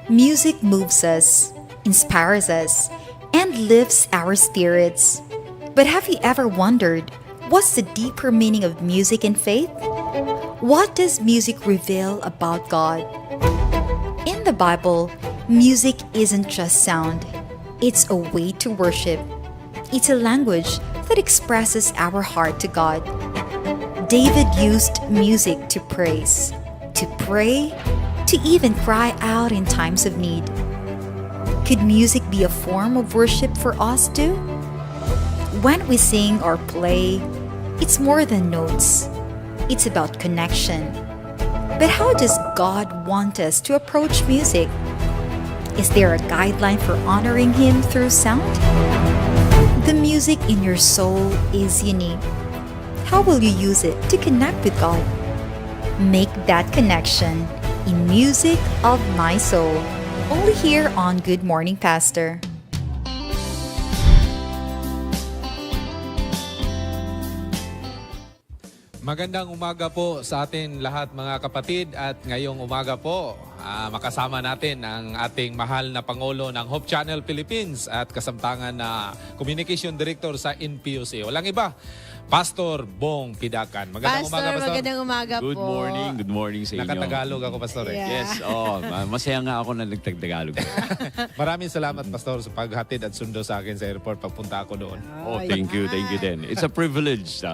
Music moves us, inspires us, and lifts our spirits. But have you ever wondered, what's the deeper meaning of music and faith? What does music reveal about God? In the Bible, music isn't just sound. It's a way to worship. It's a language that expresses our heart to God. David used music to praise, to pray, to even cry out in times of need. Could music be a form of worship for us too? When we sing or play, it's more than notes. It's about connection. But how does God want us to approach music? Is there a guideline for honoring Him through sound? The music in your soul is unique. How will you use it to connect with God? Make that connection in Music of My Soul, only here on Good Morning Pastor. Magandang umaga po sa atin lahat mga kapatid at ngayong umaga po makasama natin ang ating mahal na Pangulo ng Hope Channel Philippines at kasamtangan na Communication Director sa NPUC. Walang iba, Pastor Bong Pidakan. Magandang umaga, Pastor. Magandang umaga po. Good morning sa inyo. Nakatagalog ako, Pastor. Yeah. Yes, masaya nga ako na nagtagtagalog. Maraming salamat, Pastor, sa paghatid at sundo sa akin sa airport pagpunta ako doon. Thank you din. It's a privilege.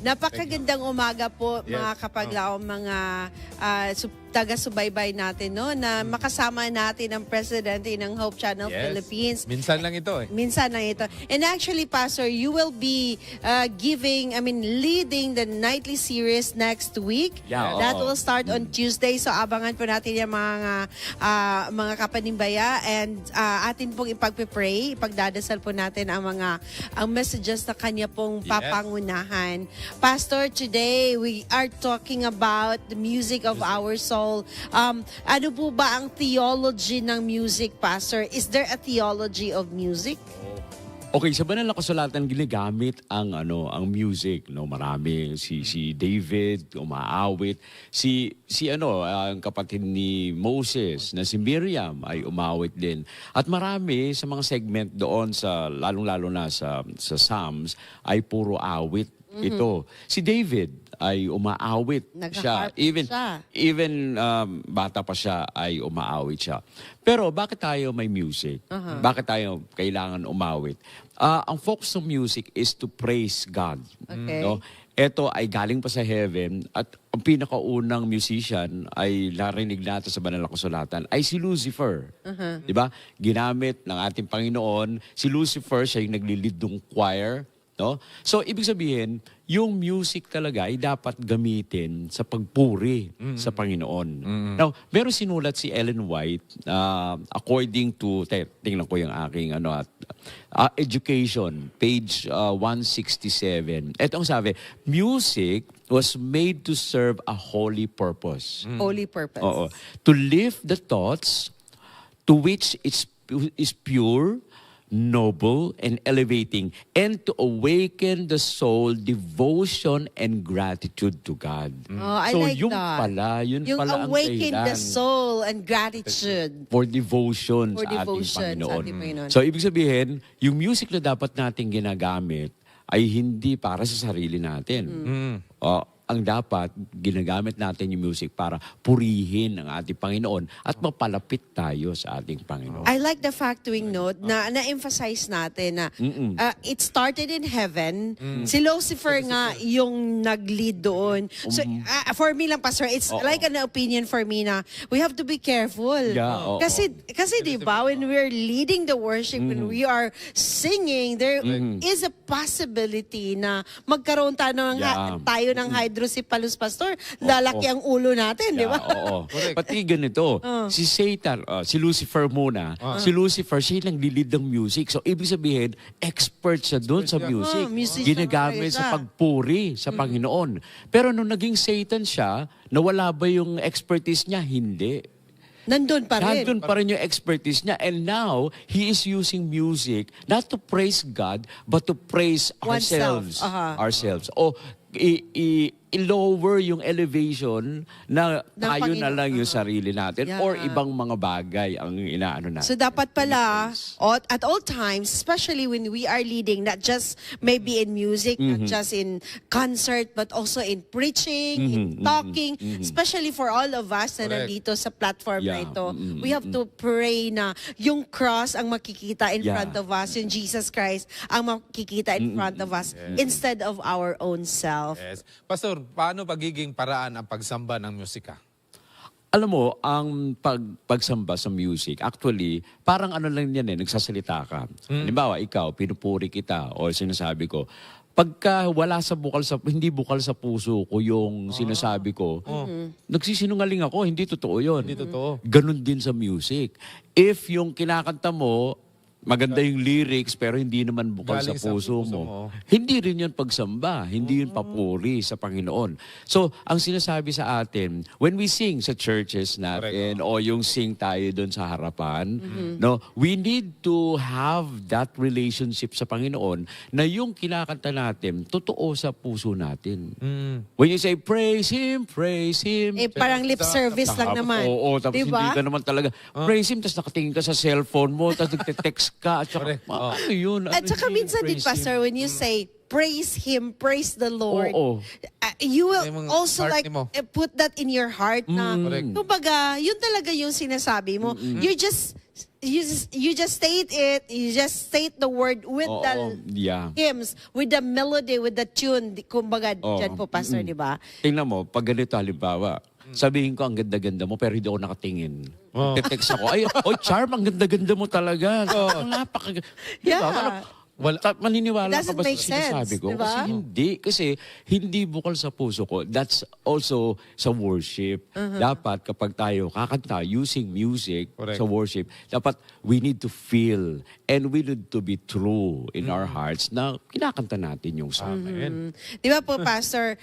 Napakagandang umaga po mga Yes. kapaglaong mga taga-subaybay natin no na makasama natin ang presidente ng Hope Channel Yes. Philippines. Minsan lang ito eh. Minsan na ito. And actually, Pastor, you will be leading the nightly series next week. Yeah, That oo. will start on Tuesday. So, abangan po natin yung mga kapanimbaya and atin pong ipagpipray, ipagdadasal po natin ang messages na kanya pong Yes. papangunahan. Pastor, today we are talking about the music of our soul. Ano po ba ang theology ng music, Pastor? Is there a theology of music? Okay, sa banal na kasulatan ginagamit ang music, no, marami si David umaawit, ang kapatid ni Moses na si Miriam ay umawit din. At marami sa mga segment doon sa lalong-lalo na sa Psalms ay puro awit. Ito, si David ay umaawit siya. Nagha-harp Even bata pa siya ay umaawit siya. Pero bakit tayo may music? Bakit tayo kailangan umawit? Ang focus ng music is to praise God. Okay. No? Ito ay galing pa sa heaven at ang pinakaunang musician ay narinig natin sa banal na kasulatan ay si Lucifer. Di ba? Ginamit ng ating Panginoon. Si Lucifer, siya yung nagli-lead ng choir. No? So, ibig sabihin, yung music talaga ay dapat gamitin sa pagpuri sa Panginoon. Now, meron sinulat si Ellen White, according to, tingnan ko yung aking education, page 167. Ito ang sabi, music was made to serve a holy purpose. Holy purpose. Oo. To lift the thoughts to which is pure, noble, and elevating, and to awaken the soul, devotion, and gratitude to God. I So like yung that. yun Yung pala ang awaken the dahilan soul and gratitude. for devotion For sa devotion ating sa Panginoon. ating Panginoon. So ibig sabihin, yung music na dapat natin ginagamit ay hindi para sa sarili natin. Ang dapat, ginagamit natin yung music para purihin ang ating Panginoon at mapalapit tayo sa ating Panginoon. I like the factoring note na na-emphasize natin na it started in heaven. Si Lucifer nga yung nag-lead doon. So, for me lang, Pastor, it's like an opinion for me na we have to be careful. Yeah, oo. Kasi di ba, when we're leading the worship, when we are singing, there is a possibility na magkaroon tayo ng hydrocephalus, Pastor. Lalaki ang ulo natin, di ba? Oo. Pati ganito, si Satan, si Lucifer muna, si Lucifer, siya yung nag-lead ng music. So, ibig sabihin, expert siya doon sa music. musician Ginagamit talaga. sa pagpuri sa Panginoon. Pero nung naging Satan siya, nawala ba yung expertise niya? Hindi. Nandun pa rin. Nandun pa rin yung expertise niya. And now, he is using music not to praise God, but to praise Oneself. ourselves. Ourselves. O i-lower yung elevation na Ng tayo na Panginoon. lang yung sarili natin Yeah. or ibang mga bagay ang inaano natin. So dapat pala, at all times, especially when we are leading, not just maybe in music, not just in concert, but also in preaching, in talking, especially for all of us na Correct. nandito sa platform na Yeah. ito. We have to pray na yung cross ang makikita in Yeah. front of us, yung Jesus Christ ang makikita in front of us instead of our own self. Yes. Pastor, paano pagiging paraan ang pagsamba ng musika? Alam mo, ang pagsamba sa music, actually, parang ano lang yan nagsasalita ka. Halimbawa, ikaw, pinupuri kita o sinasabi ko, pagka hindi bukal sa puso ko yung sinasabi ko, nagsisinungaling ako, hindi totoo yun. Hindi totoo. Ganon din sa music. If yung kinakanta mo, maganda yung lyrics pero hindi naman bukal sa Galing sa puso puso mo. mo. Hindi rin yun pagsamba. Hindi yun papuri sa Panginoon. So, ang sinasabi sa atin, when we sing sa churches natin o yung sing tayo doon sa harapan, no, we need to have that relationship sa Panginoon na yung kinakanta natin, totoo sa puso natin. When you say, praise Him, Parang lip service lang naman. Oo, tapos Diba? hindi ka naman talaga, praise Him, tapos nakatingin ka sa cellphone mo, tapos nagte-text ka, at saka, Correct. Oo. ano yun? At Ano saka yun? minsan din, Praise Pastor, Him. when you say, praise Him, praise the Lord, Oo. you Ay, will mga also heart like mo. put that in your heart na, Correct. kumbaga, yun talaga yung sinasabi mo. You just state it, you just state the word with Oo, the yeah. hymns, with the melody, with the tune, kumbaga, Oo. dyan po, Pastor, di ba? Tingnan mo, pag ganito halimbawa, sabihin ko ang ganda-ganda mo pero hindi ako nakatingin. Te-text ako, ay, oh Charm, ang ganda-ganda mo talaga. Ang napaka... Yeah. Diba? Parang, maniniwala It ka doesn't ba make sa sinasabi sense, ko? diba? Kasi hindi bukal sa puso ko. That's also sa worship. Dapat kapag tayo kakanta using music Correct. sa worship, dapat we need to feel and we need to be true in our hearts na kinakanta natin yung song. Amen. Di ba po, Pastor,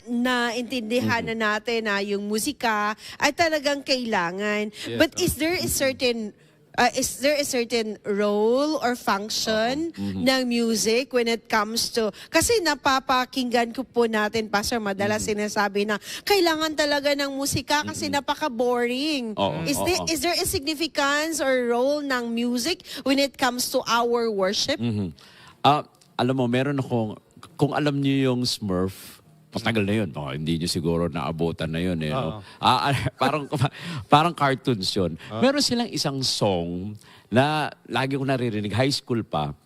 naintindihan na natin na yung musika ay talagang kailangan. Yes, But is there a certain role or function ng music when it comes to... Kasi napapakinggan ko po natin, Pastor, madalas sinasabi na kailangan talaga ng musika kasi napaka-boring. Oo, oo. Is there a significance or role ng music when it comes to our worship? Alam mo, meron akong... Kung alam niyo yung Smurf, matagal na yun. Hindi nyo siguro naabutan na yun. No? Parang cartoons yun. Meron silang isang song na lagi ko naririnig, high school pa.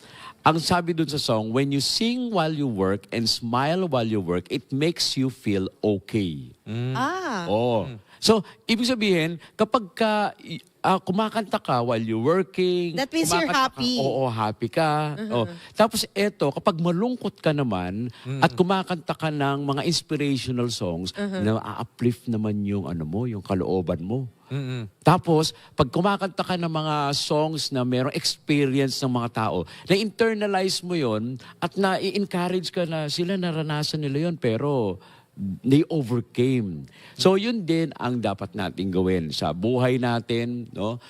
Ang sabi dun sa song, when you sing while you work and smile while you work, it makes you feel okay. Oh. So, ibig sabihin, kapag kumakanta ka while you're working, That means you're kumakanta happy. Ka, oo, happy ka. Oh. Tapos eto, kapag malungkot ka naman at kumakanta ka ng mga inspirational songs, na a-uplift naman yung yung kalooban mo. Tapos, pag kumakanta ka ng mga songs na merong experience ng mga tao, na-internalize mo yon at na-encourage ka na sila naranasan nila yon pero they overcame. So yun din ang dapat natin gawin sa buhay natin, no?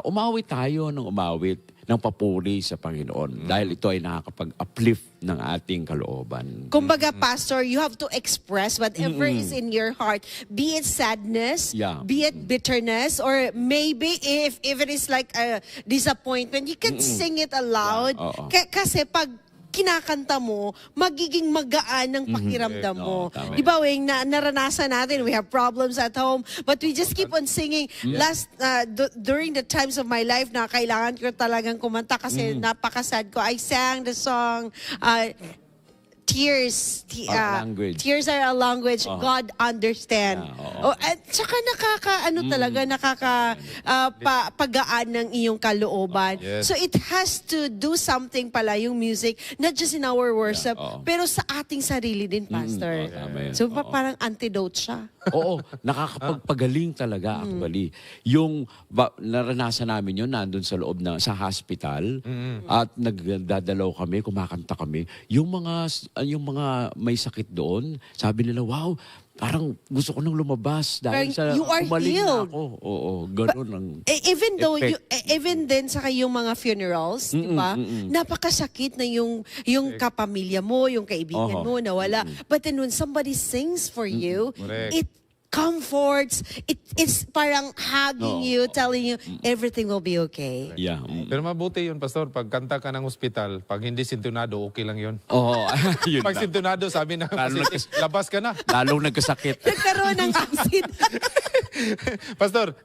Umawit tayo ng umawit ng papuri sa Panginoon dahil ito ay nakakapag-uplift ng ating kalooban. Kumbaga, Pastor, you have to express whatever is in your heart, be it sadness, Yeah. be it bitterness, or maybe if it is like a disappointment, you can sing it aloud. Yeah, oo. Kasi pag kinakanta mo, magiging magaan ng pakiramdam mo. Oo, tama Di ba, Weng, naranasan natin, we have problems at home, but we just keep on singing. During the times of my life na kailangan ko talagang kumanta kasi napakasad ko, I sang the song, Tears Language. Tears are a language God understand. Yeah, oo. At saka pagaan ng iyong kalooban. Yes. So it has to do something pala yung music, not just in our worship, oo. pero sa ating sarili din, Pastor. tama yan. So parang antidote siya. Oo, nakakapagpagaling talaga actually. Yung naranasan namin yun, nandun sa loob sa hospital at nagdadalaw kami, kumakanta kami. Yung mga may sakit doon, sabi nila, wow, parang gusto ko nang lumabas dahil Parang sa you are umaling na healed. ako. Oo, ganun ang Even though effect. even din sa yung mga funerals, di ba? Napakasakit na yung kapamilya mo, yung kaibigan mo nawala. But then when somebody sings for you, Correct. it comforts, it's parang hugging you, telling you everything will be okay. Yeah. Pero mabuti yun, Pastor. Pag kanta ka ng ospital, pag hindi sintonado, okay lang yun. Oo, yun Pag lang. sintonado, sabi na, Lalo labas ka na. Lalong nagkasakit. Nagkaroon ng accident. Pastor,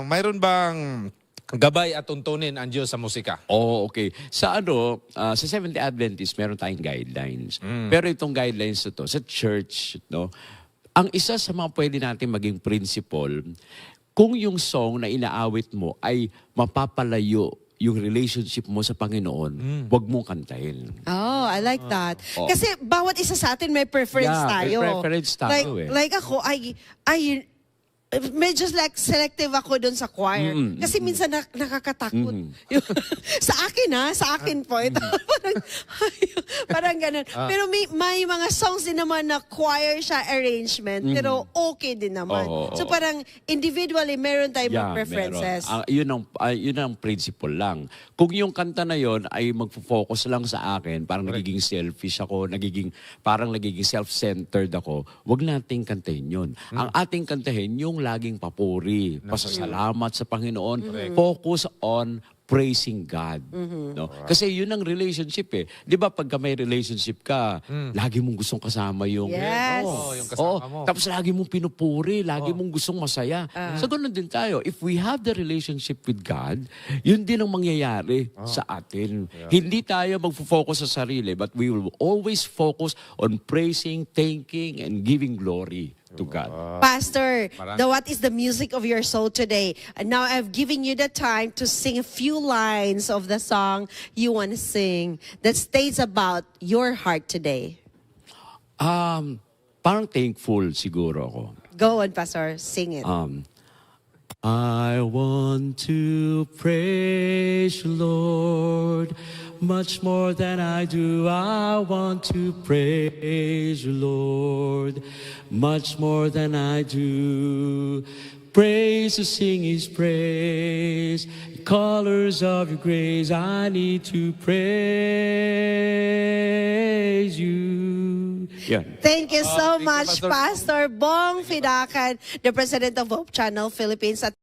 mayroon bang gabay at tuntunin ang Diyos sa musika? Oh, okay. Sa sa Seventh-day Adventist, meron tayong guidelines. Pero itong guidelines na to, sa church, no, ang isa sa mga pwede natin maging principle, kung yung song na inaawit mo ay mapapalayo yung relationship mo sa Panginoon, wag mong kantahin. Oh, I like that. Kasi bawat isa sa atin may preference Yeah, may tayo. preference tayo Like ako, medyo like selective ako dun sa choir. Kasi minsan nakakatakot. Sa akin po. Ito, parang ganun. Pero may mga songs din naman na choir siya arrangement, pero okay din naman. So parang individually, meron tayong mga preferences. Yun ang principle lang. Kung yung kanta na yon ay magfo-focus lang sa akin, parang nagiging selfish ako, parang nagiging self-centered ako, wag nating kantahin yun. Ang ating kantahin, yung laging papuri, pasasalamat sa Panginoon, focus on praising God. No? Kasi yun ang relationship eh. Di ba pagka may relationship ka, lagi mong gustong kasama yung... Yes. Yung kasama mo. Tapos lagi mong pinupuri, lagi mong gustong masaya. So ganun din tayo. If we have the relationship with God, yun din ang mangyayari sa atin. Hindi tayo magfo-focus sa sarili, but we will always focus on praising, thanking, and giving glory to God. Pastor, what is the music of your soul today? And now I've given you the time to sing a few lines of the song you want to sing that states about your heart today. Parang thankful siguro ako. Go on, Pastor. Sing it. I want to praise you, Lord, much more than I do. I want to praise you, Lord, much more than I do. Praise to sing His praise, colors of your grace. I need to praise you. Yeah. Thank you so thank you, much, Pastor. Pastor Bong Fidakan, the President of Hope Channel Philippines. At